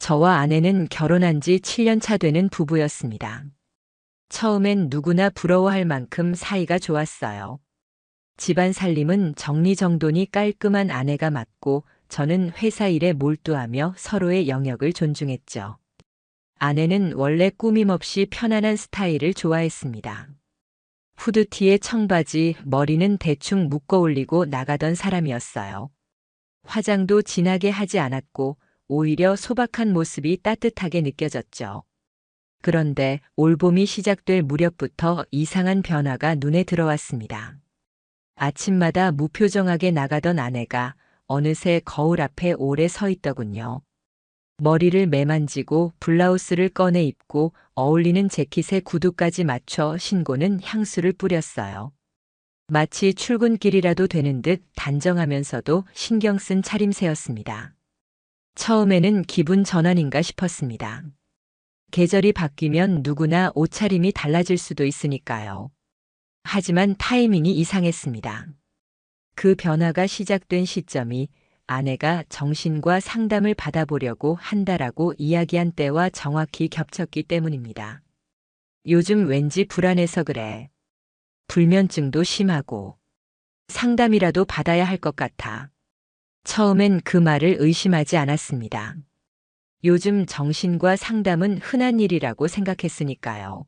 저와 아내는 결혼한 지 7년 차 되는 부부였습니다. 처음엔 누구나 부러워할 만큼 사이가 좋았어요. 집안 살림은 정리정돈이 깔끔한 아내가 맡고 저는 회사 일에 몰두하며 서로의 영역을 존중했죠. 아내는 원래 꾸밈없이 편안한 스타일을 좋아했습니다. 후드티에 청바지, 머리는 대충 묶어 올리고 나가던 사람이었어요. 화장도 진하게 하지 않았고 오히려 소박한 모습이 따뜻하게 느껴졌죠. 그런데 올봄이 시작될 무렵부터 이상한 변화가 눈에 들어왔습니다. 아침마다 무표정하게 나가던 아내가 어느새 거울 앞에 오래 서 있더군요. 머리를 매만지고 블라우스를 꺼내 입고 어울리는 재킷에 구두까지 맞춰 신고는 향수를 뿌렸어요. 마치 출근길이라도 되는 듯 단정하면서도 신경 쓴 차림새였습니다. 처음에는 기분 전환인가 싶었습니다. 계절이 바뀌면 누구나 옷차림이 달라질 수도 있으니까요. 하지만 타이밍이 이상했습니다. 그 변화가 시작된 시점이 아내가 정신과 상담을 받아보려고 한다라고 이야기한 때와 정확히 겹쳤기 때문입니다. 요즘 왠지 불안해서 그래. 불면증도 심하고 상담이라도 받아야 할 것 같아. 처음엔 그 말을 의심하지 않았습니다. 요즘 정신과 상담은 흔한 일이라고 생각했으니까요.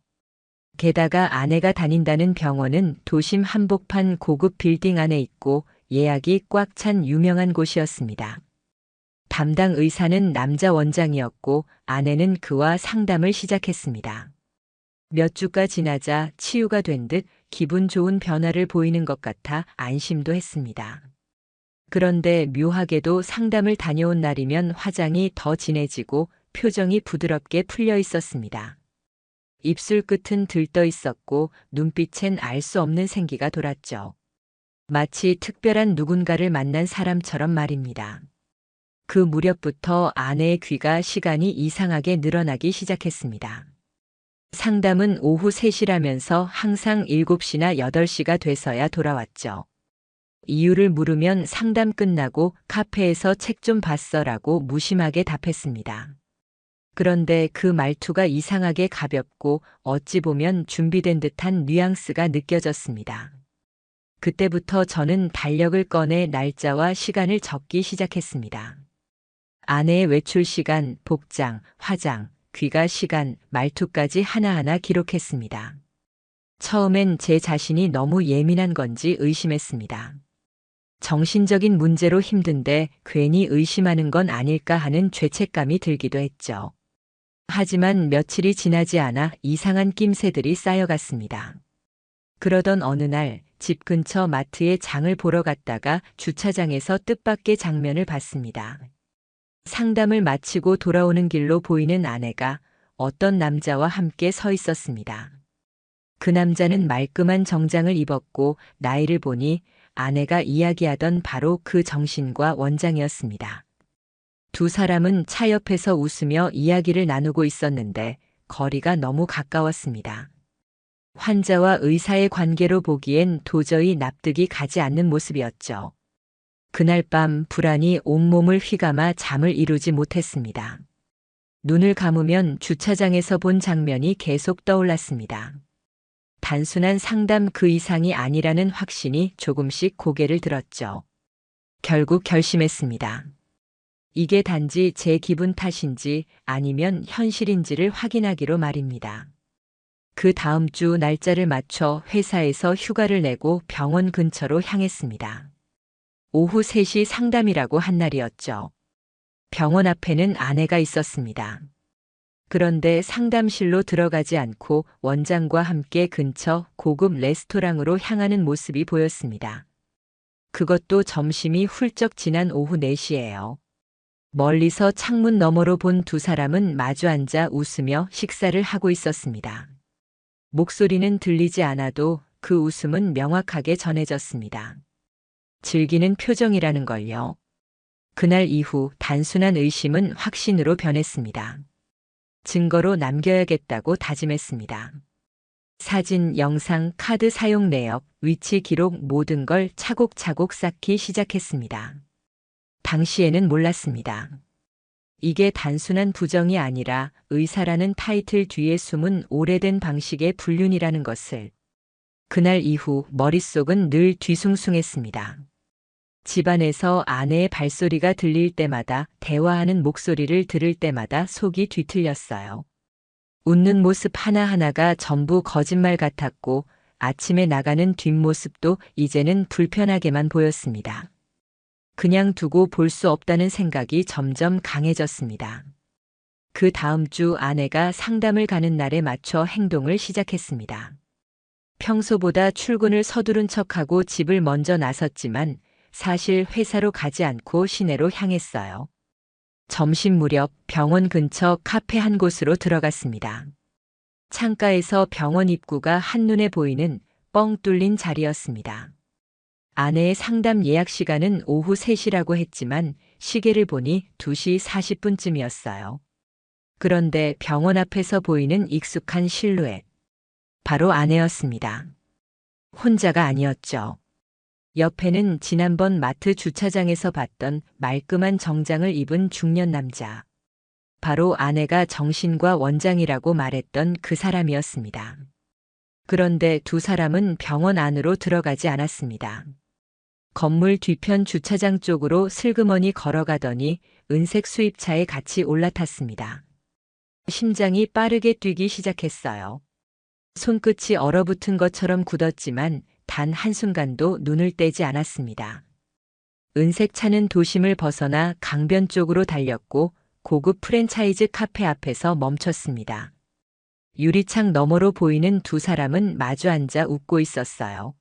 게다가 아내가 다닌다는 병원은 도심 한복판 고급 빌딩 안에 있고 예약이 꽉 찬 유명한 곳이었습니다. 담당 의사는 남자 원장이었고 아내는 그와 상담을 시작했습니다. 몇 주가 지나자 치유가 된 듯 기분 좋은 변화를 보이는 것 같아 안심도 했습니다. 그런데 묘하게도 상담을 다녀온 날이면 화장이 더 진해지고 표정이 부드럽게 풀려 있었습니다. 입술 끝은 들떠 있었고 눈빛엔 알 수 없는 생기가 돌았죠. 마치 특별한 누군가를 만난 사람처럼 말입니다. 그 무렵부터 아내의 귀가 시간이 이상하게 늘어나기 시작했습니다. 상담은 오후 3시라면서 항상 7시나 8시가 돼서야 돌아왔죠. 이유를 물으면 상담 끝나고 카페에서 책 좀 봤어라고 무심하게 답했습니다. 그런데 그 말투가 이상하게 가볍고 어찌 보면 준비된 듯한 뉘앙스가 느껴졌습니다. 그때부터 저는 달력을 꺼내 날짜와 시간을 적기 시작했습니다. 아내의 외출 시간, 복장, 화장, 귀가 시간, 말투까지 하나하나 기록했습니다. 처음엔 제 자신이 너무 예민한 건지 의심했습니다. 정신적인 문제로 힘든데 괜히 의심하는 건 아닐까 하는 죄책감이 들기도 했죠. 하지만 며칠이 지나지 않아 이상한 낌새들이 쌓여갔습니다. 그러던 어느 날 집 근처 마트에 장을 보러 갔다가 주차장에서 뜻밖의 장면을 봤습니다. 상담을 마치고 돌아오는 길로 보이는 아내가 어떤 남자와 함께 서 있었습니다. 그 남자는 말끔한 정장을 입었고 나이를 보니 아내가 이야기하던 바로 그 정신과 원장이었습니다. 두 사람은 차 옆에서 웃으며 이야기를 나누고 있었는데 거리가 너무 가까웠습니다. 환자와 의사의 관계로 보기엔 도저히 납득이 가지 않는 모습이었죠. 그날 밤 불안이 온몸을 휘감아 잠을 이루지 못했습니다. 눈을 감으면 주차장에서 본 장면이 계속 떠올랐습니다. 단순한 상담 그 이상이 아니라는 확신이 조금씩 고개를 들었죠. 결국 결심했습니다. 이게 단지 제 기분 탓인지 아니면 현실인지를 확인하기로 말입니다. 그 다음 주 날짜를 맞춰 회사에서 휴가를 내고 병원 근처로 향했습니다. 오후 3시 상담이라고 한 날이었죠. 병원 앞에는 아내가 있었습니다. 그런데 상담실로 들어가지 않고 원장과 함께 근처 고급 레스토랑으로 향하는 모습이 보였습니다. 그것도 점심이 훌쩍 지난 오후 4시예요. 멀리서 창문 너머로 본 두 사람은 마주 앉아 웃으며 식사를 하고 있었습니다. 목소리는 들리지 않아도 그 웃음은 명확하게 전해졌습니다. 즐기는 표정이라는 걸요. 그날 이후 단순한 의심은 확신으로 변했습니다. 증거로 남겨야겠다고 다짐했습니다. 사진, 영상, 카드 사용 내역, 위치 기록 모든 걸 차곡차곡 쌓기 시작했습니다. 당시에는 몰랐습니다. 이게 단순한 부정이 아니라 의사라는 타이틀 뒤에 숨은 오래된 방식의 불륜이라는 것을. 그날 이후 머릿속은 늘 뒤숭숭했습니다. 집안에서 아내의 발소리가 들릴 때마다, 대화하는 목소리를 들을 때마다 속이 뒤틀렸어요. 웃는 모습 하나하나가 전부 거짓말 같았고 아침에 나가는 뒷모습도 이제는 불편하게만 보였습니다. 그냥 두고 볼 수 없다는 생각이 점점 강해졌습니다. 그 다음 주 아내가 상담을 가는 날에 맞춰 행동을 시작했습니다. 평소보다 출근을 서두른 척하고 집을 먼저 나섰지만 사실 회사로 가지 않고 시내로 향했어요. 점심 무렵 병원 근처 카페 한 곳으로 들어갔습니다. 창가에서 병원 입구가 한눈에 보이는 뻥 뚫린 자리였습니다. 아내의 상담 예약 시간은 오후 3시라고 했지만 시계를 보니 2시 40분쯤이었어요. 그런데 병원 앞에서 보이는 익숙한 실루엣. 바로 아내였습니다. 혼자가 아니었죠. 옆에는 지난번 마트 주차장에서 봤던 말끔한 정장을 입은 중년 남자. 바로 아내가 정신과 원장이라고 말했던 그 사람이었습니다. 그런데 두 사람은 병원 안으로 들어가지 않았습니다. 건물 뒤편 주차장 쪽으로 슬그머니 걸어가더니 은색 수입차에 같이 올라탔습니다. 심장이 빠르게 뛰기 시작했어요. 손끝이 얼어붙은 것처럼 굳었지만 단 한순간도 눈을 떼지 않았습니다. 은색 차는 도심을 벗어나 강변 쪽으로 달렸고 고급 프랜차이즈 카페 앞에서 멈췄습니다. 유리창 너머로 보이는 두 사람은 마주 앉아 웃고 있었어요.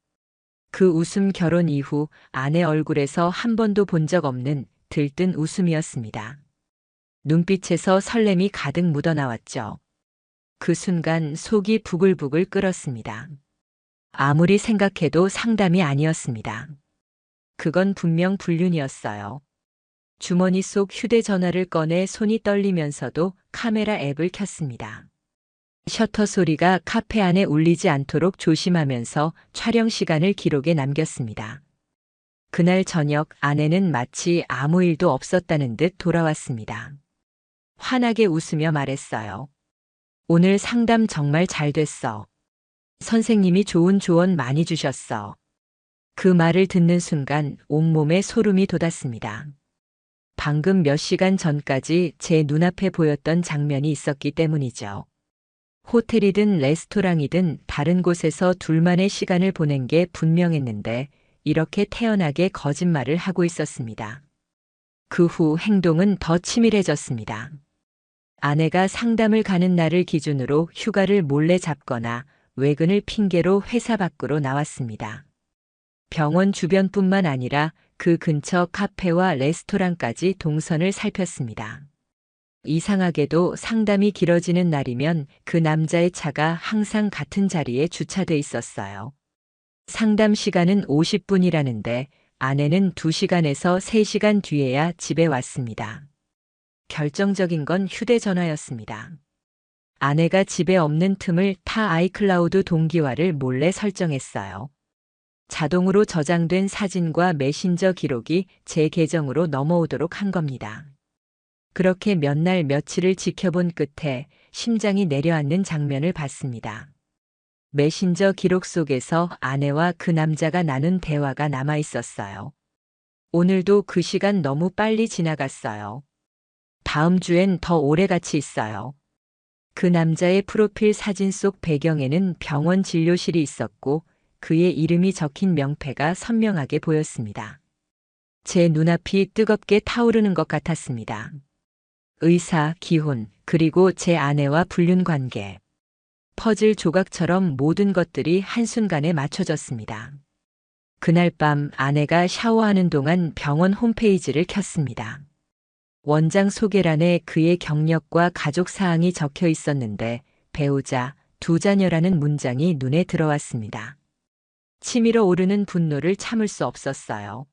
그 웃음 결혼 이후 아내 얼굴에서 한 번도 본 적 없는 들뜬 웃음이었습니다. 눈빛에서 설렘이 가득 묻어나왔죠. 그 순간 속이 부글부글 끓었습니다. 아무리 생각해도 상담이 아니었습니다. 그건 분명 불륜이었어요. 주머니 속 휴대전화를 꺼내 손이 떨리면서도 카메라 앱을 켰습니다. 셔터 소리가 카페 안에 울리지 않도록 조심하면서 촬영 시간을 기록에 남겼습니다. 그날 저녁 아내는 마치 아무 일도 없었다는 듯 돌아왔습니다. 환하게 웃으며 말했어요. 오늘 상담 정말 잘 됐어. 선생님이 좋은 조언 많이 주셨어. 그 말을 듣는 순간 온몸에 소름이 돋았습니다. 방금 몇 시간 전까지 제 눈앞에 보였던 장면이 있었기 때문이죠. 호텔이든 레스토랑이든 다른 곳에서 둘만의 시간을 보낸 게 분명했는데 이렇게 태연하게 거짓말을 하고 있었습니다. 그 후 행동은 더 치밀해졌습니다. 아내가 상담을 가는 날을 기준으로 휴가를 몰래 잡거나 외근을 핑계로 회사 밖으로 나왔습니다. 병원 주변뿐만 아니라 그 근처 카페와 레스토랑까지 동선을 살폈습니다. 이상하게도 상담이 길어지는 날이면 그 남자의 차가 항상 같은 자리에 주차돼 있었어요. 상담 시간은 50분이라는데 아내는 2시간에서 3시간 뒤에야 집에 왔습니다. 결정적인 건 휴대전화였습니다. 아내가 집에 없는 틈을 타 아이클라우드 동기화를 몰래 설정했어요. 자동으로 저장된 사진과 메신저 기록이 제 계정으로 넘어오도록 한 겁니다. 그렇게 몇 날 며칠을 지켜본 끝에 심장이 내려앉는 장면을 봤습니다. 메신저 기록 속에서 아내와 그 남자가 나눈 대화가 남아 있었어요. 오늘도 그 시간 너무 빨리 지나갔어요. 다음 주엔 더 오래 같이 있어요. 그 남자의 프로필 사진 속 배경에는 병원 진료실이 있었고 그의 이름이 적힌 명패가 선명하게 보였습니다. 제 눈앞이 뜨겁게 타오르는 것 같았습니다. 의사, 기혼, 그리고 제 아내와 불륜 관계. 퍼즐 조각처럼 모든 것들이 한순간에 맞춰졌습니다. 그날 밤 아내가 샤워하는 동안 병원 홈페이지를 켰습니다. 원장 소개란에 그의 경력과 가족 사항이 적혀 있었는데 배우자, 2자녀라는 문장이 눈에 들어왔습니다. 치밀어 오르는 분노를 참을 수 없었어요.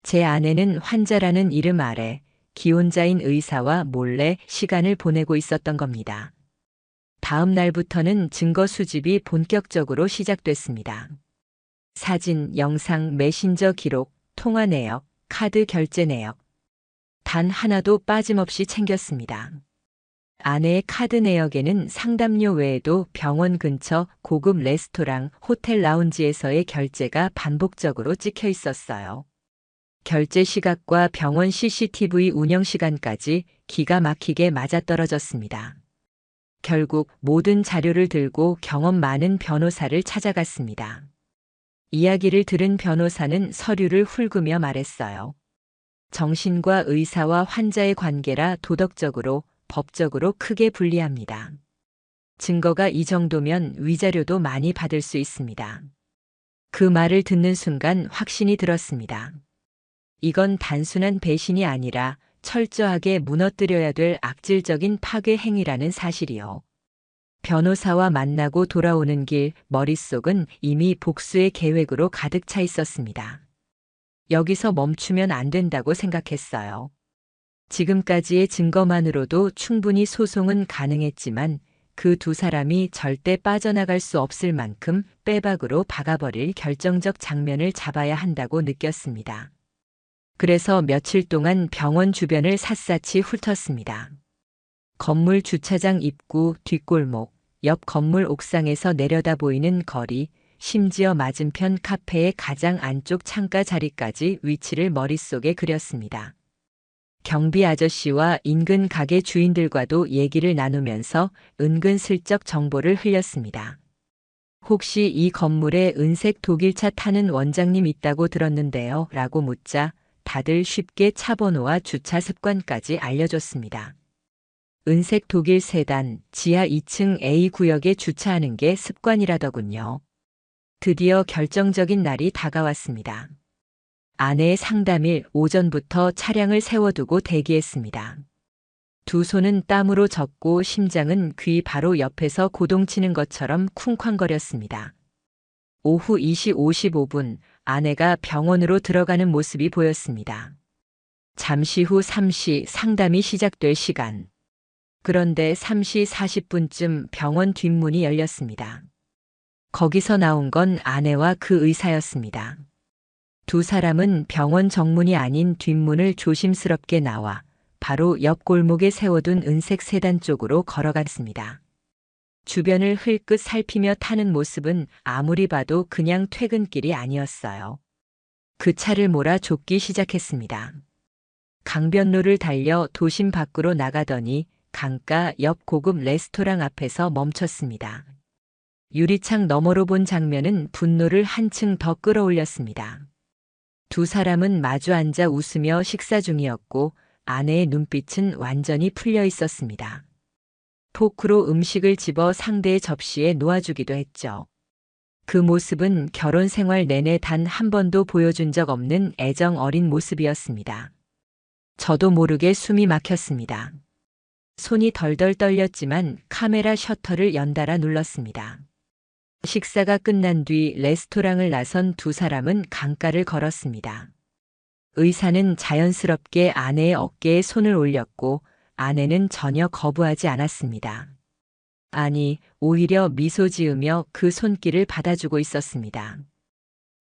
제 아내는 환자라는 이름 아래 기혼자인 의사와 몰래 시간을 보내고 있었던 겁니다. 다음 날부터는 증거 수집이 본격적으로 시작됐습니다. 사진, 영상, 메신저 기록, 통화 내역, 카드 결제 내역. 단 하나도 빠짐없이 챙겼습니다. 아내의 카드 내역에는 상담료 외에도 병원 근처 고급 레스토랑, 호텔 라운지에서의 결제가 반복적으로 찍혀 있었어요. 결제 시각과 병원 CCTV 운영 시간까지 기가 막히게 맞아떨어졌습니다. 결국 모든 자료를 들고 경험 많은 변호사를 찾아갔습니다. 이야기를 들은 변호사는 서류를 훑으며 말했어요. 정신과 의사와 환자의 관계라 도덕적으로, 법적으로 크게 불리합니다. 증거가 이 정도면 위자료도 많이 받을 수 있습니다. 그 말을 듣는 순간 확신이 들었습니다. 이건 단순한 배신이 아니라 철저하게 무너뜨려야 될 악질적인 파괴 행위라는 사실이요. 변호사와 만나고 돌아오는 길 머릿속은 이미 복수의 계획으로 가득 차 있었습니다. 여기서 멈추면 안 된다고 생각했어요. 지금까지의 증거만으로도 충분히 소송은 가능했지만 그 두 사람이 절대 빠져나갈 수 없을 만큼 빼박으로 박아버릴 결정적 장면을 잡아야 한다고 느꼈습니다. 그래서 며칠 동안 병원 주변을 샅샅이 훑었습니다. 건물 주차장 입구, 뒷골목, 옆 건물 옥상에서 내려다 보이는 거리, 심지어 맞은편 카페의 가장 안쪽 창가 자리까지 위치를 머릿속에 그렸습니다. 경비 아저씨와 인근 가게 주인들과도 얘기를 나누면서 은근슬쩍 정보를 흘렸습니다. 혹시 이 건물에 은색 독일차 타는 원장님 있다고 들었는데요 라고 묻자 다들 쉽게 차 번호와 주차 습관까지 알려줬습니다. 은색 독일 세단, 지하 2층 A 구역에 주차하는 게 습관이라더군요. 드디어 결정적인 날이 다가왔습니다. 아내의 상담일 오전부터 차량을 세워두고 대기했습니다. 두 손은 땀으로 젖고 심장은 귀 바로 옆에서 고동치는 것처럼 쿵쾅거렸습니다. 오후 2시 55분 아내가 병원으로 들어가는 모습이 보였습니다. 잠시 후 3시 상담이 시작될 시간. 그런데 3시 40분쯤 병원 뒷문이 열렸습니다. 거기서 나온 건 아내와 그 의사였습니다. 두 사람은 병원 정문이 아닌 뒷문을 조심스럽게 나와 바로 옆 골목에 세워둔 은색 세단 쪽으로 걸어갔습니다. 주변을 흘끗 살피며 타는 모습은 아무리 봐도 그냥 퇴근길이 아니었어요. 그 차를 몰아 좁기 시작했습니다. 강변로를 달려 도심 밖으로 나가더니 강가 옆 고급 레스토랑 앞에서 멈췄습니다. 유리창 너머로 본 장면은 분노를 한층 더 끌어올렸습니다. 두 사람은 마주 앉아 웃으며 식사 중이었고 아내의 눈빛은 완전히 풀려 있었습니다. 포크로 음식을 집어 상대의 접시에 놓아주기도 했죠. 그 모습은 결혼 생활 내내 단 한 번도 보여준 적 없는 애정 어린 모습이었습니다. 저도 모르게 숨이 막혔습니다. 손이 덜덜 떨렸지만 카메라 셔터를 연달아 눌렀습니다. 식사가 끝난 뒤 레스토랑을 나선 두 사람은 강가를 걸었습니다. 의사는 자연스럽게 아내의 어깨에 손을 올렸고 아내는 전혀 거부하지 않았습니다. 아니, 오히려 미소 지으며 그 손길을 받아주고 있었습니다.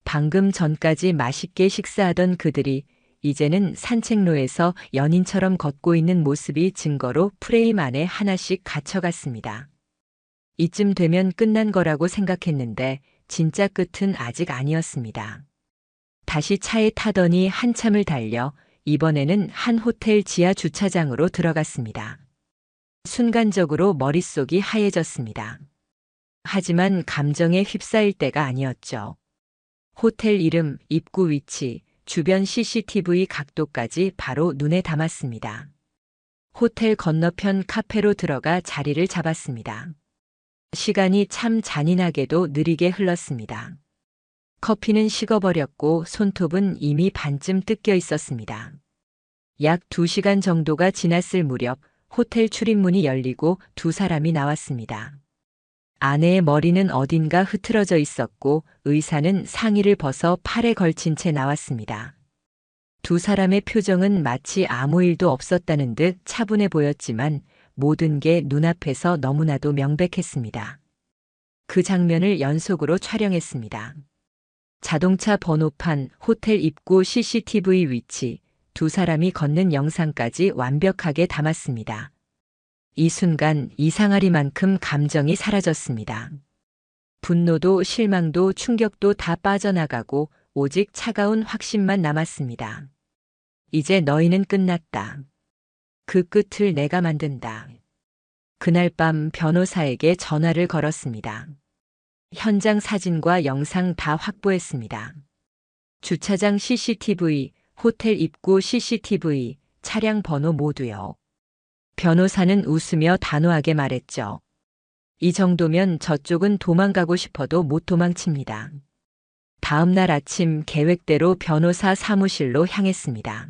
방금 전까지 맛있게 식사하던 그들이 이제는 산책로에서 연인처럼 걷고 있는 모습이 증거로 프레임 안에 하나씩 갇혀갔습니다. 이쯤 되면 끝난 거라고 생각했는데 진짜 끝은 아직 아니었습니다. 다시 차에 타더니 한참을 달려 이번에는 한 호텔 지하 주차장으로 들어갔습니다. 순간적으로 머릿속이 하얘졌습니다. 하지만 감정에 휩싸일 때가 아니었죠. 호텔 이름, 입구 위치, 주변 CCTV 각도까지 바로 눈에 담았습니다. 호텔 건너편 카페로 들어가 자리를 잡았습니다. 시간이 참 잔인하게도 느리게 흘렀습니다. 커피는 식어버렸고 손톱은 이미 반쯤 뜯겨 있었습니다. 약 2시간 정도가 지났을 무렵 호텔 출입문이 열리고 두 사람이 나왔습니다. 아내의 머리는 어딘가 흐트러져 있었고 의사는 상의를 벗어 팔에 걸친 채 나왔습니다. 두 사람의 표정은 마치 아무 일도 없었다는 듯 차분해 보였지만 모든 게 눈앞에서 너무나도 명백했습니다. 그 장면을 연속으로 촬영했습니다. 자동차 번호판, 호텔 입구 CCTV 위치, 두 사람이 걷는 영상까지 완벽하게 담았습니다. 이 순간 이상하리만큼 감정이 사라졌습니다. 분노도 실망도 충격도 다 빠져나가고 오직 차가운 확신만 남았습니다. 이제 너희는 끝났다. 그 끝을 내가 만든다. 그날 밤 변호사에게 전화를 걸었습니다. 현장 사진과 영상 다 확보했습니다. 주차장 CCTV, 호텔 입구 CCTV, 차량 번호 모두요. 변호사는 웃으며 단호하게 말했죠. 이 정도면 저쪽은 도망가고 싶어도 못 도망칩니다. 다음 날 아침 계획대로 변호사 사무실로 향했습니다.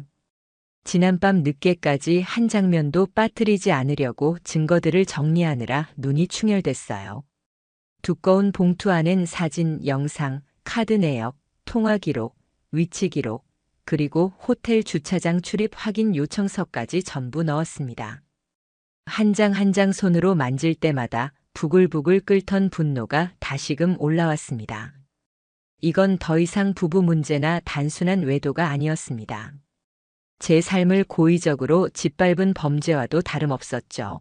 지난밤 늦게까지 한 장면도 빠뜨리지 않으려고 증거들을 정리하느라 눈이 충혈됐어요. 두꺼운 봉투 안엔 사진, 영상, 카드 내역, 통화 기록, 위치 기록, 그리고 호텔 주차장 출입 확인 요청서까지 전부 넣었습니다. 한 장 한 장 손으로 만질 때마다 부글부글 끓던 분노가 다시금 올라왔습니다. 이건 더 이상 부부 문제나 단순한 외도가 아니었습니다. 제 삶을 고의적으로 짓밟은 범죄와도 다름없었죠.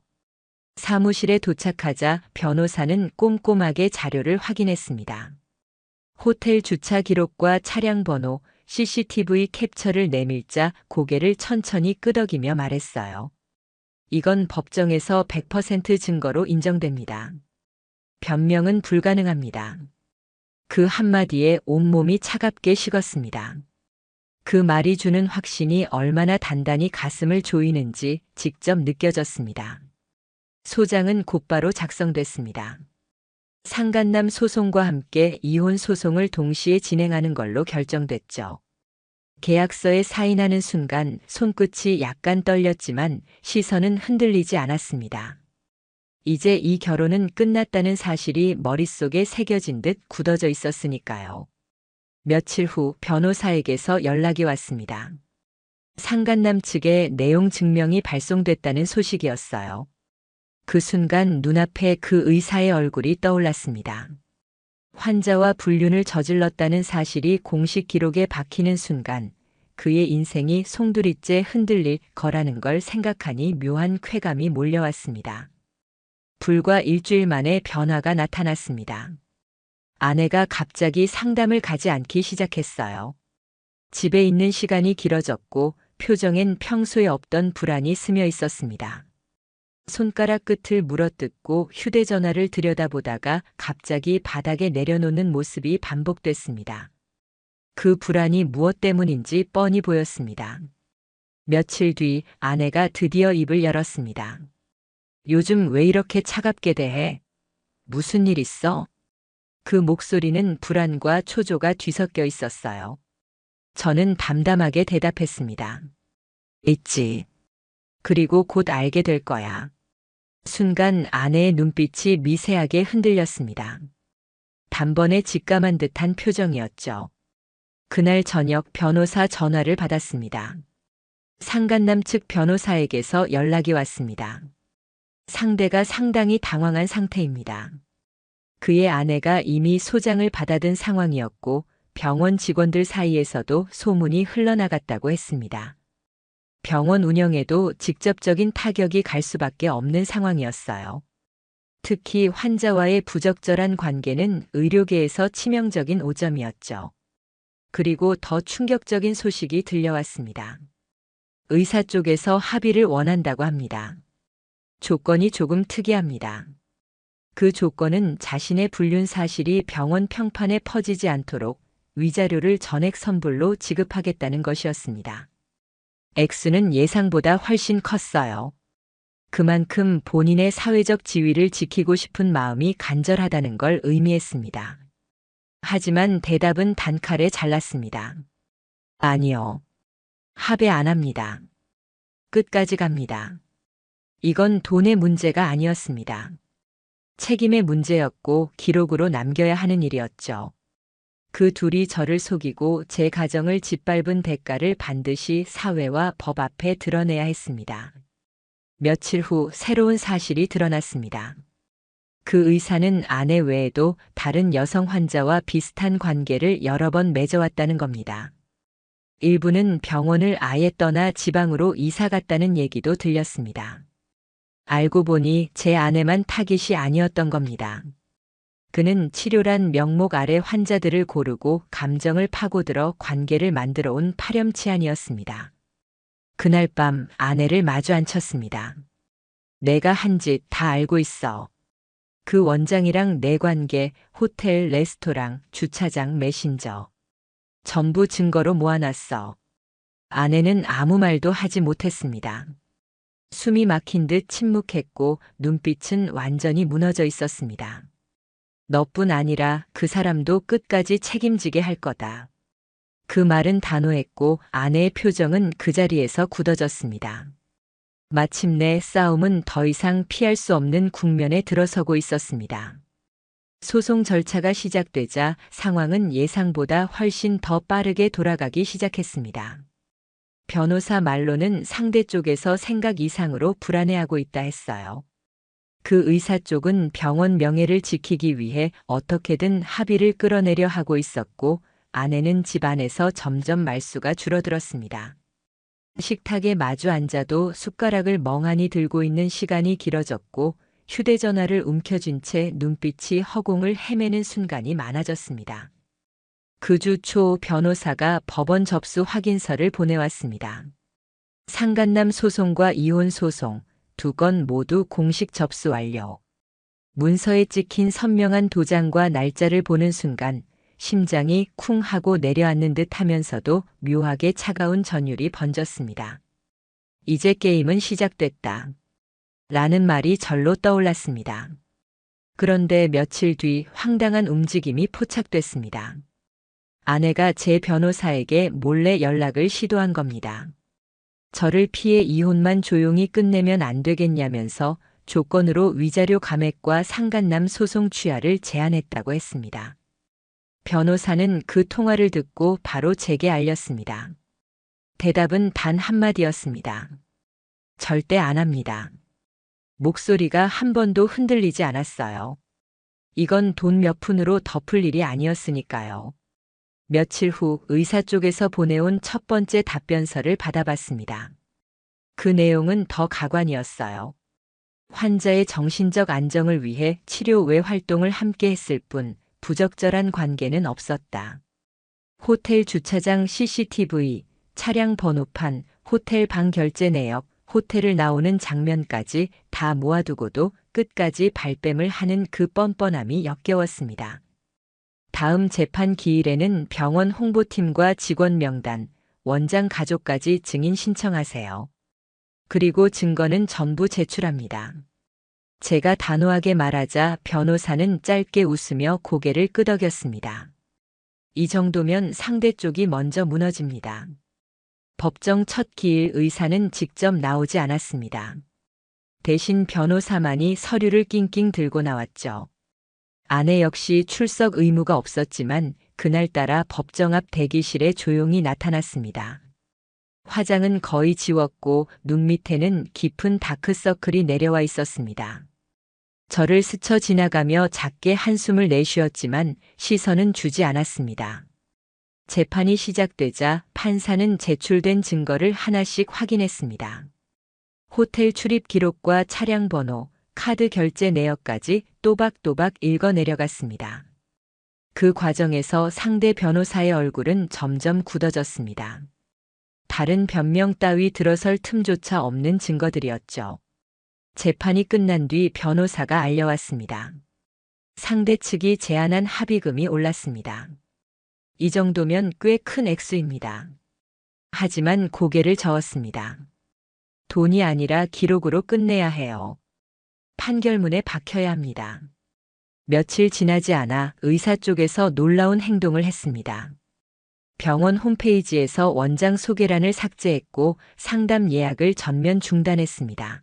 사무실에 도착하자 변호사는 꼼꼼하게 자료를 확인했습니다. 호텔 주차 기록과 차량 번호, CCTV 캡처를 내밀자 고개를 천천히 끄덕이며 말했어요. 이건 법정에서 100% 증거로 인정됩니다. 변명은 불가능합니다. 그 한마디에 온몸이 차갑게 식었습니다. 그 말이 주는 확신이 얼마나 단단히 가슴을 조이는지 직접 느껴졌습니다. 소장은 곧바로 작성됐습니다. 상간남 소송과 함께 이혼 소송을 동시에 진행하는 걸로 결정됐죠. 계약서에 사인하는 순간 손끝이 약간 떨렸지만 시선은 흔들리지 않았습니다. 이제 이 결혼은 끝났다는 사실이 머릿속에 새겨진 듯 굳어져 있었으니까요. 며칠 후 변호사에게서 연락이 왔습니다. 상간남 측에 내용 증명이 발송됐다는 소식이었어요. 그 순간 눈앞에 그 의사의 얼굴이 떠올랐습니다. 환자와 불륜을 저질렀다는 사실이 공식 기록에 박히는 순간 그의 인생이 송두리째 흔들릴 거라는 걸 생각하니 묘한 쾌감이 몰려왔습니다. 불과 일주일 만에 변화가 나타났습니다. 아내가 갑자기 상담을 가지 않기 시작했어요. 집에 있는 시간이 길어졌고 표정엔 평소에 없던 불안이 스며 있었습니다. 손가락 끝을 물어뜯고 휴대전화를 들여다보다가 갑자기 바닥에 내려놓는 모습이 반복됐습니다. 그 불안이 무엇 때문인지 뻔히 보였습니다. 며칠 뒤 아내가 드디어 입을 열었습니다. 요즘 왜 이렇게 차갑게 대해? 무슨 일 있어? 그 목소리는 불안과 초조가 뒤섞여 있었어요. 저는 담담하게 대답했습니다. 있지. 그리고 곧 알게 될 거야. 순간 아내의 눈빛이 미세하게 흔들렸습니다. 단번에 직감한 듯한 표정이었죠. 그날 저녁 변호사 전화를 받았습니다. 상간남 측 변호사에게서 연락이 왔습니다. 상대가 상당히 당황한 상태입니다. 그의 아내가 이미 소장을 받아든 상황이었고 병원 직원들 사이에서도 소문이 흘러나갔다고 했습니다. 병원 운영에도 직접적인 타격이 갈 수밖에 없는 상황이었어요. 특히 환자와의 부적절한 관계는 의료계에서 치명적인 오점이었죠. 그리고 더 충격적인 소식이 들려왔습니다. 의사 쪽에서 합의를 원한다고 합니다. 조건이 조금 특이합니다. 그 조건은 자신의 불륜 사실이 병원 평판에 퍼지지 않도록 위자료를 전액 선불로 지급하겠다는 것이었습니다. 액수는 예상보다 훨씬 컸어요. 그만큼 본인의 사회적 지위를 지키고 싶은 마음이 간절하다는 걸 의미했습니다. 하지만 대답은 단칼에 잘랐습니다. 아니요. 합의 안 합니다. 끝까지 갑니다. 이건 돈의 문제가 아니었습니다. 책임의 문제였고 기록으로 남겨야 하는 일이었죠. 그 둘이 저를 속이고 제 가정을 짓밟은 대가를 반드시 사회와 법 앞에 드러내야 했습니다. 며칠 후 새로운 사실이 드러났습니다. 그 의사는 아내 외에도 다른 여성 환자와 비슷한 관계를 여러 번 맺어왔다는 겁니다. 일부는 병원을 아예 떠나 지방으로 이사 갔다는 얘기도 들렸습니다. 알고 보니 제 아내만 타깃이 아니었던 겁니다. 그는 치료란 명목 아래 환자들을 고르고 감정을 파고들어 관계를 만들어 온 파렴치한이었습니다. 그날 밤 아내를 마주 앉혔습니다. 내가 한 짓 다 알고 있어. 그 원장이랑 내 관계, 호텔, 레스토랑, 주차장, 메신저. 전부 증거로 모아놨어. 아내는 아무 말도 하지 못했습니다. 숨이 막힌 듯 침묵했고 눈빛은 완전히 무너져 있었습니다. 너뿐 아니라 그 사람도 끝까지 책임지게 할 거다. 그 말은 단호했고 아내의 표정은 그 자리에서 굳어졌습니다. 마침내 싸움은 더 이상 피할 수 없는 국면에 들어서고 있었습니다. 소송 절차가 시작되자 상황은 예상보다 훨씬 더 빠르게 돌아가기 시작했습니다. 변호사 말로는 상대 쪽에서 생각 이상으로 불안해하고 있다 했어요. 그 의사 쪽은 병원 명예를 지키기 위해 어떻게든 합의를 끌어내려 하고 있었고 아내는 집안에서 점점 말수가 줄어들었습니다. 식탁에 마주 앉아도 숟가락을 멍하니 들고 있는 시간이 길어졌고 휴대전화를 움켜쥔 채 눈빛이 허공을 헤매는 순간이 많아졌습니다. 그 주 초 변호사가 법원 접수 확인서를 보내왔습니다. 상간남 소송과 이혼 소송, 두 건 모두 공식 접수 완료. 문서에 찍힌 선명한 도장과 날짜를 보는 순간 심장이 쿵 하고 내려앉는 듯 하면서도 묘하게 차가운 전율이 번졌습니다. 이제 게임은 시작됐다. 라는 말이 절로 떠올랐습니다. 그런데 며칠 뒤 황당한 움직임이 포착됐습니다. 아내가 제 변호사에게 몰래 연락을 시도한 겁니다. 저를 피해 이혼만 조용히 끝내면 안 되겠냐면서 조건으로 위자료 감액과 상간남 소송 취하를 제안했다고 했습니다. 변호사는 그 통화를 듣고 바로 제게 알렸습니다. 대답은 단 한마디였습니다. 절대 안 합니다. 목소리가 한 번도 흔들리지 않았어요. 이건 돈 몇 푼으로 덮을 일이 아니었으니까요. 며칠 후 의사 쪽에서 보내온 첫 번째 답변서를 받아봤습니다. 그 내용은 더 가관이었어요. 환자의 정신적 안정을 위해 치료 외 활동을 함께 했을 뿐 부적절한 관계는 없었다. 호텔 주차장 CCTV, 차량 번호판, 호텔 방 결제 내역, 호텔을 나오는 장면까지 다 모아두고도 끝까지 발뺌을 하는 그 뻔뻔함이 역겨웠습니다. 다음 재판 기일에는 병원 홍보팀과 직원 명단, 원장 가족까지 증인 신청하세요. 그리고 증거는 전부 제출합니다. 제가 단호하게 말하자 변호사는 짧게 웃으며 고개를 끄덕였습니다. 이 정도면 상대 쪽이 먼저 무너집니다. 법정 첫 기일 의사는 직접 나오지 않았습니다. 대신 변호사만이 서류를 낑낑 들고 나왔죠. 아내 역시 출석 의무가 없었지만 그날따라 법정 앞 대기실에 조용히 나타났습니다. 화장은 거의 지웠고 눈 밑에는 깊은 다크서클이 내려와 있었습니다. 저를 스쳐 지나가며 작게 한숨을 내쉬었지만 시선은 주지 않았습니다. 재판이 시작되자 판사는 제출된 증거를 하나씩 확인했습니다. 호텔 출입 기록과 차량 번호, 카드 결제 내역까지 또박또박 읽어 내려갔습니다. 그 과정에서 상대 변호사의 얼굴은 점점 굳어졌습니다. 다른 변명 따위 들어설 틈조차 없는 증거들이었죠. 재판이 끝난 뒤 변호사가 알려왔습니다. 상대 측이 제안한 합의금이 올랐습니다. 이 정도면 꽤 큰 액수입니다. 하지만 고개를 저었습니다. 돈이 아니라 기록으로 끝내야 해요. 판결문에 박혀야 합니다. 며칠 지나지 않아 의사 쪽에서 놀라운 행동을 했습니다. 병원 홈페이지에서 원장 소개란을 삭제했고 상담 예약을 전면 중단했습니다.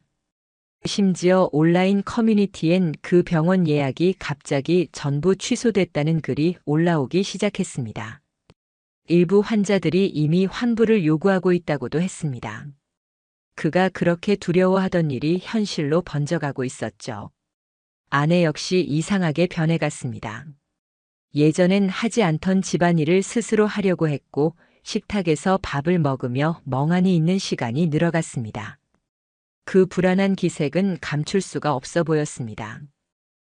심지어 온라인 커뮤니티엔 그 병원 예약이 갑자기 전부 취소됐다는 글이 올라오기 시작했습니다. 일부 환자들이 이미 환불을 요구하고 있다고도 했습니다. 그가 그렇게 두려워하던 일이 현실로 번져가고 있었죠. 아내 역시 이상하게 변해갔습니다. 예전엔 하지 않던 집안일을 스스로 하려고 했고 식탁에서 밥을 먹으며 멍하니 있는 시간이 늘어갔습니다. 그 불안한 기색은 감출 수가 없어 보였습니다.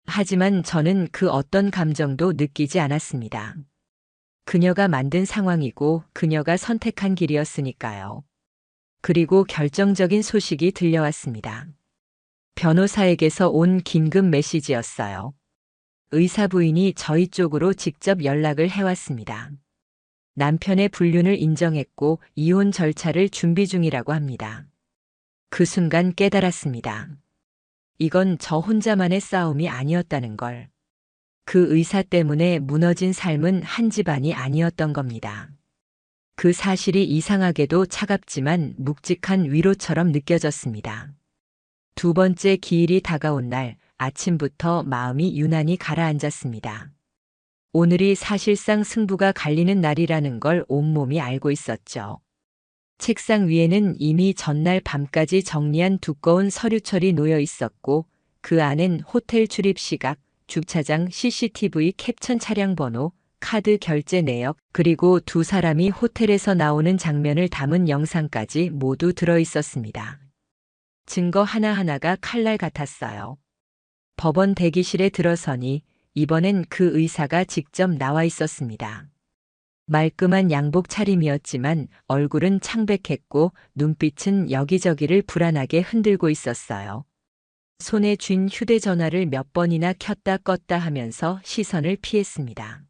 하지만 저는 그 어떤 감정도 느끼지 않았습니다. 그녀가 만든 상황이고 그녀가 선택한 길이었으니까요. 그리고 결정적인 소식이 들려왔습니다. 변호사에게서 온 긴급 메시지였어요. 의사 부인이 저희 쪽으로 직접 연락을 해왔습니다. 남편의 불륜을 인정했고 이혼 절차를 준비 중이라고 합니다. 그 순간 깨달았습니다. 이건 저 혼자만의 싸움이 아니었다는 걸. 그 의사 때문에 무너진 삶은 한 집안이 아니었던 겁니다. 그 사실이 이상하게도 차갑지만 묵직한 위로처럼 느껴졌습니다. 두 번째 기일이 다가온 날 아침부터 마음이 유난히 가라앉았습니다. 오늘이 사실상 승부가 갈리는 날이라는 걸 온몸이 알고 있었죠. 책상 위에는 이미 전날 밤까지 정리한 두꺼운 서류철이 놓여 있었고 그 안엔 호텔 출입 시각, 주차장 CCTV 캡처 차량 번호, 카드 결제 내역, 그리고 두 사람이 호텔에서 나오는 장면을 담은 영상까지 모두 들어 있었습니다. 증거 하나하나가 칼날 같았어요. 법원 대기실에 들어서니 이번엔 그 의사가 직접 나와 있었습니다. 말끔한 양복 차림이었지만 얼굴은 창백했고 눈빛은 여기저기를 불안하게 흔들고 있었어요. 손에 쥔 휴대전화를 몇 번이나 켰다 껐다 하면서 시선을 피했습니다.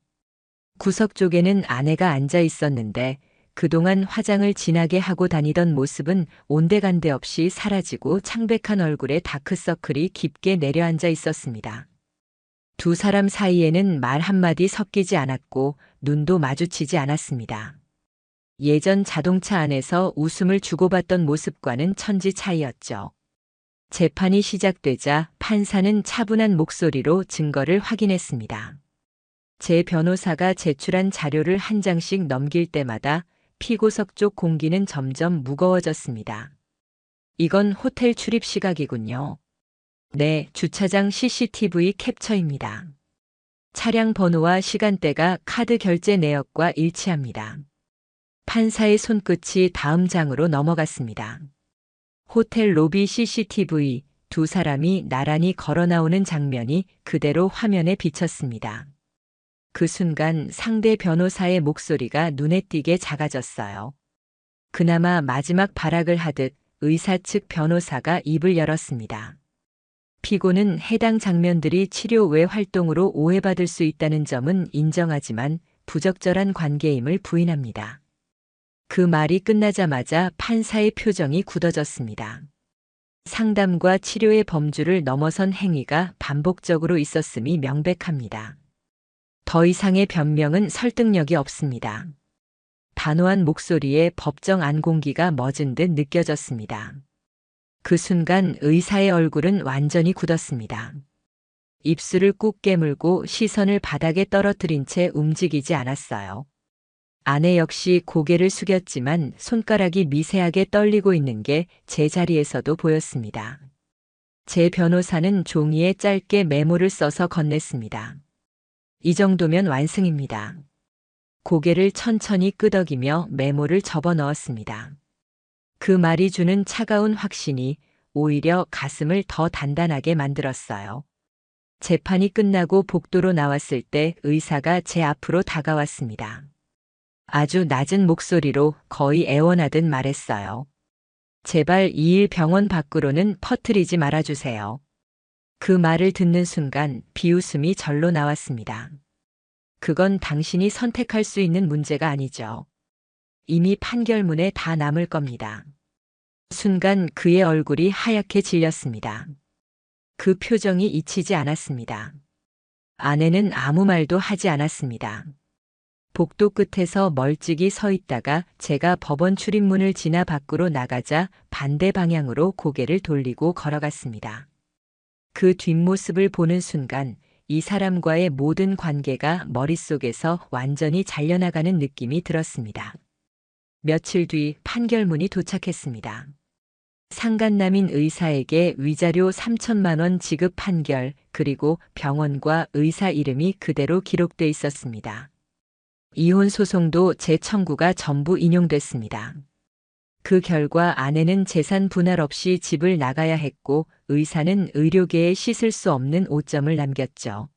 구석 쪽에는 아내가 앉아 있었는데 그동안 화장을 진하게 하고 다니던 모습은 온데간데 없이 사라지고 창백한 얼굴에 다크서클이 깊게 내려앉아 있었습니다. 두 사람 사이에는 말 한마디 섞이지 않았고 눈도 마주치지 않았습니다. 예전 자동차 안에서 웃음을 주고받던 모습과는 천지 차이였죠. 재판이 시작되자 판사는 차분한 목소리로 증거를 확인했습니다. 제 변호사가 제출한 자료를 한 장씩 넘길 때마다 피고석 쪽 공기는 점점 무거워졌습니다. 이건 호텔 출입 시각이군요. 네, 주차장 CCTV 캡처입니다. 차량 번호와 시간대가 카드 결제 내역과 일치합니다. 판사의 손끝이 다음 장으로 넘어갔습니다. 호텔 로비 CCTV, 두 사람이 나란히 걸어 나오는 장면이 그대로 화면에 비쳤습니다. 그 순간 상대 변호사의 목소리가 눈에 띄게 작아졌어요. 그나마 마지막 발악을 하듯 의사 측 변호사가 입을 열었습니다. 피고는 해당 장면들이 치료 외 활동으로 오해받을 수 있다는 점은 인정하지만 부적절한 관계임을 부인합니다. 그 말이 끝나자마자 판사의 표정이 굳어졌습니다. 상담과 치료의 범주를 넘어선 행위가 반복적으로 있었음이 명백합니다. 더 이상의 변명은 설득력이 없습니다. 단호한 목소리에 법정 안공기가 멎은 듯 느껴졌습니다. 그 순간 의사의 얼굴은 완전히 굳었습니다. 입술을 꾹 깨물고 시선을 바닥에 떨어뜨린 채 움직이지 않았어요. 아내 역시 고개를 숙였지만 손가락이 미세하게 떨리고 있는 게 제자리에서도 보였습니다. 제 변호사는 종이에 짧게 메모를 써서 건넸습니다. 이 정도면 완승입니다. 고개를 천천히 끄덕이며 메모를 접어 넣었습니다. 그 말이 주는 차가운 확신이 오히려 가슴을 더 단단하게 만들었어요. 재판이 끝나고 복도로 나왔을 때 의사가 제 앞으로 다가왔습니다. 아주 낮은 목소리로 거의 애원하듯 말했어요. 제발 이 일 병원 밖으로는 퍼뜨리지 말아주세요. 그 말을 듣는 순간 비웃음이 절로 나왔습니다. 그건 당신이 선택할 수 있는 문제가 아니죠. 이미 판결문에 다 남을 겁니다. 순간 그의 얼굴이 하얗게 질렸습니다. 그 표정이 잊히지 않았습니다. 아내는 아무 말도 하지 않았습니다. 복도 끝에서 멀찍이 서 있다가 제가 법원 출입문을 지나 밖으로 나가자 반대 방향으로 고개를 돌리고 걸어갔습니다. 그 뒷모습을 보는 순간 이 사람과의 모든 관계가 머릿속에서 완전히 잘려나가는 느낌이 들었습니다. 며칠 뒤 판결문이 도착했습니다. 상간남인 의사에게 위자료 3천만 원 지급 판결, 그리고 병원과 의사 이름이 그대로 기록돼 있었습니다. 이혼 소송도 재청구가 전부 인용됐습니다. 그 결과 아내는 재산 분할 없이 집을 나가야 했고 의사는 의료계에 씻을 수 없는 오점을 남겼죠.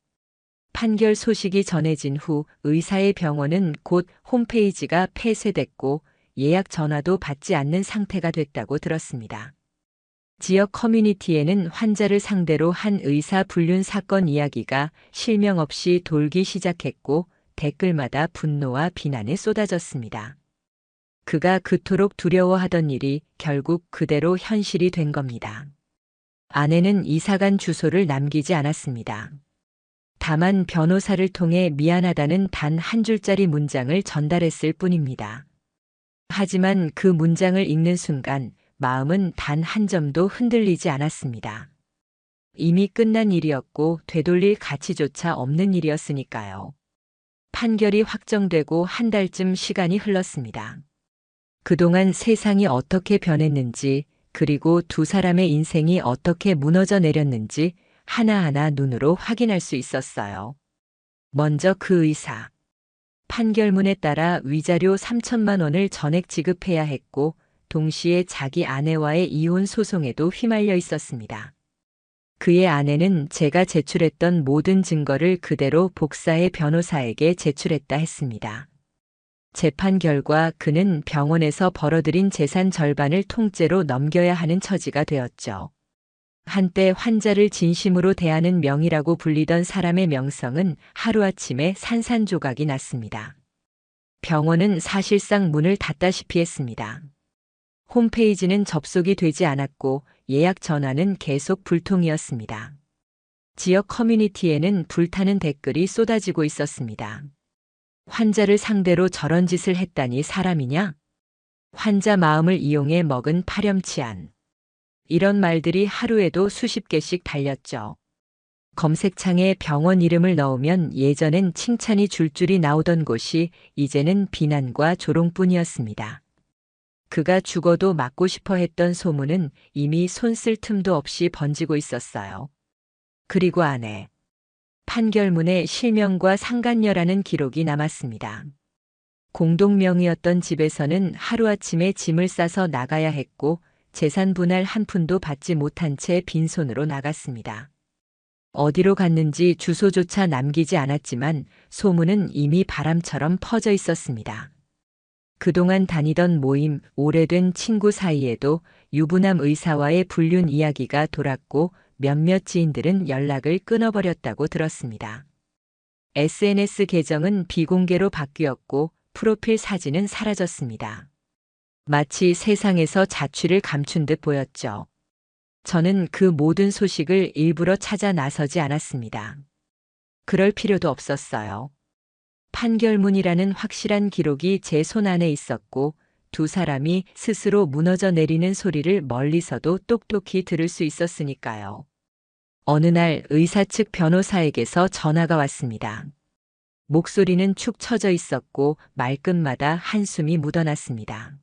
판결 소식이 전해진 후 의사의 병원은 곧 홈페이지가 폐쇄됐고 예약 전화도 받지 않는 상태가 됐다고 들었습니다. 지역 커뮤니티에는 환자를 상대로 한 의사 불륜 사건 이야기가 실명 없이 돌기 시작했고 댓글마다 분노와 비난이 쏟아졌습니다. 그가 그토록 두려워하던 일이 결국 그대로 현실이 된 겁니다. 아내는 이사간 주소를 남기지 않았습니다. 다만 변호사를 통해 미안하다는 단 한 줄짜리 문장을 전달했을 뿐입니다. 하지만 그 문장을 읽는 순간 마음은 단 한 점도 흔들리지 않았습니다. 이미 끝난 일이었고 되돌릴 가치조차 없는 일이었으니까요. 판결이 확정되고 한 달쯤 시간이 흘렀습니다. 그동안 세상이 어떻게 변했는지, 그리고 두 사람의 인생이 어떻게 무너져 내렸는지 하나하나 눈으로 확인할 수 있었어요. 먼저 그 의사. 판결문에 따라 위자료 3천만 원을 전액 지급해야 했고, 동시에 자기 아내와의 이혼 소송에도 휘말려 있었습니다. 그의 아내는 제가 제출했던 모든 증거를 그대로 복사해 변호사에게 제출했다 했습니다. 재판 결과 그는 병원에서 벌어들인 재산 절반을 통째로 넘겨야 하는 처지가 되었죠. 한때 환자를 진심으로 대하는 명의라고 불리던 사람의 명성은 하루아침에 산산조각이 났습니다. 병원은 사실상 문을 닫다시피 했습니다. 홈페이지는 접속이 되지 않았고 예약 전화는 계속 불통이었습니다. 지역 커뮤니티에는 불타는 댓글이 쏟아지고 있었습니다. 환자를 상대로 저런 짓을 했다니 사람이냐? 환자 마음을 이용해 먹은 파렴치한. 이런 말들이 하루에도 수십 개씩 달렸죠. 검색창에 병원 이름을 넣으면 예전엔 칭찬이 줄줄이 나오던 곳이 이제는 비난과 조롱뿐이었습니다. 그가 죽어도 막고 싶어 했던 소문은 이미 손 쓸 틈도 없이 번지고 있었어요. 그리고 안에 판결문에 실명과 상간녀라는 기록이 남았습니다. 공동명의였던 집에서는 하루아침에 짐을 싸서 나가야 했고 재산 분할 한 푼도 받지 못한 채 빈손으로 나갔습니다. 어디로 갔는지 주소조차 남기지 않았지만 소문은 이미 바람처럼 퍼져 있었습니다. 그동안 다니던 모임, 오래된 친구 사이에도 유부남 의사와의 불륜 이야기가 돌았고 몇몇 지인들은 연락을 끊어버렸다고 들었습니다. SNS 계정은 비공개로 바뀌었고 프로필 사진은 사라졌습니다. 마치 세상에서 자취를 감춘 듯 보였죠. 저는 그 모든 소식을 일부러 찾아 나서지 않았습니다. 그럴 필요도 없었어요. 판결문이라는 확실한 기록이 제 손 안에 있었고 두 사람이 스스로 무너져 내리는 소리를 멀리서도 똑똑히 들을 수 있었으니까요. 어느 날 의사 측 변호사에게서 전화가 왔습니다. 목소리는 축 처져 있었고 말끝마다 한숨이 묻어났습니다.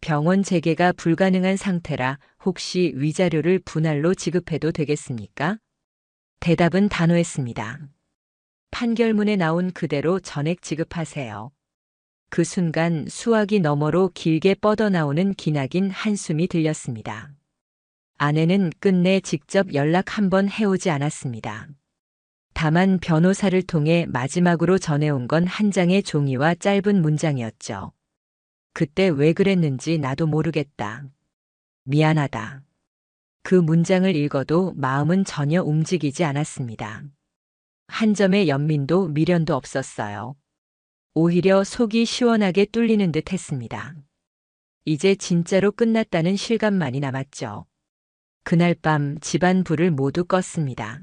병원 재개가 불가능한 상태라 혹시 위자료를 분할로 지급해도 되겠습니까? 대답은 단호했습니다. 판결문에 나온 그대로 전액 지급하세요. 그 순간 수화기 너머로 길게 뻗어나오는 기나긴 한숨이 들렸습니다. 아내는 끝내 직접 연락 한 번 해오지 않았습니다. 다만 변호사를 통해 마지막으로 전해온 건 한 장의 종이와 짧은 문장이었죠. 그때 왜 그랬는지 나도 모르겠다. 미안하다. 그 문장을 읽어도 마음은 전혀 움직이지 않았습니다. 한 점의 연민도 미련도 없었어요. 오히려 속이 시원하게 뚫리는 듯 했습니다. 이제 진짜로 끝났다는 실감만이 남았죠. 그날 밤 집안 불을 모두 껐습니다.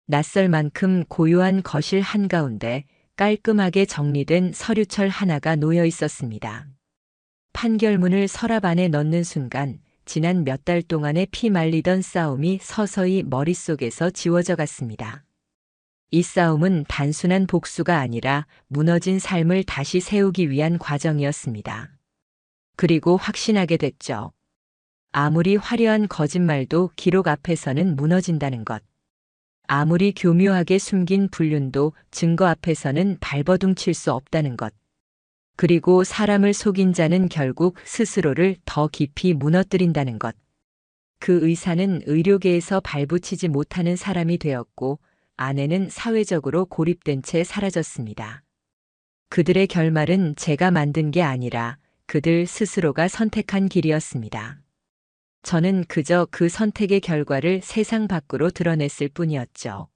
낯설 만큼 고요한 거실 한가운데 깔끔하게 정리된 서류철 하나가 놓여 있었습니다. 판결문을 서랍 안에 넣는 순간 지난 몇 달 동안의 피 말리던 싸움이 서서히 머릿속에서 지워져 갔습니다. 이 싸움은 단순한 복수가 아니라 무너진 삶을 다시 세우기 위한 과정이었습니다. 그리고 확신하게 됐죠. 아무리 화려한 거짓말도 기록 앞에서는 무너진다는 것. 아무리 교묘하게 숨긴 불륜도 증거 앞에서는 발버둥 칠 수 없다는 것. 그리고 사람을 속인 자는 결국 스스로를 더 깊이 무너뜨린다는 것. 그 의사는 의료계에서 발붙이지 못하는 사람이 되었고, 아내는 사회적으로 고립된 채 사라졌습니다. 그들의 결말은 제가 만든 게 아니라 그들 스스로가 선택한 길이었습니다. 저는 그저 그 선택의 결과를 세상 밖으로 드러냈을 뿐이었죠.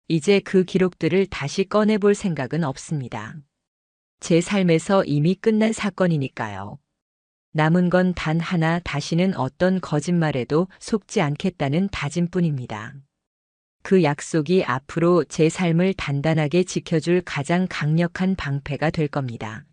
이제 그 기록들을 다시 꺼내볼 생각은 없습니다. 제 삶에서 이미 끝난 사건이니까요. 남은 건 단 하나, 다시는 어떤 거짓말에도 속지 않겠다는 다짐뿐입니다. 그 약속이 앞으로 제 삶을 단단하게 지켜줄 가장 강력한 방패가 될 겁니다.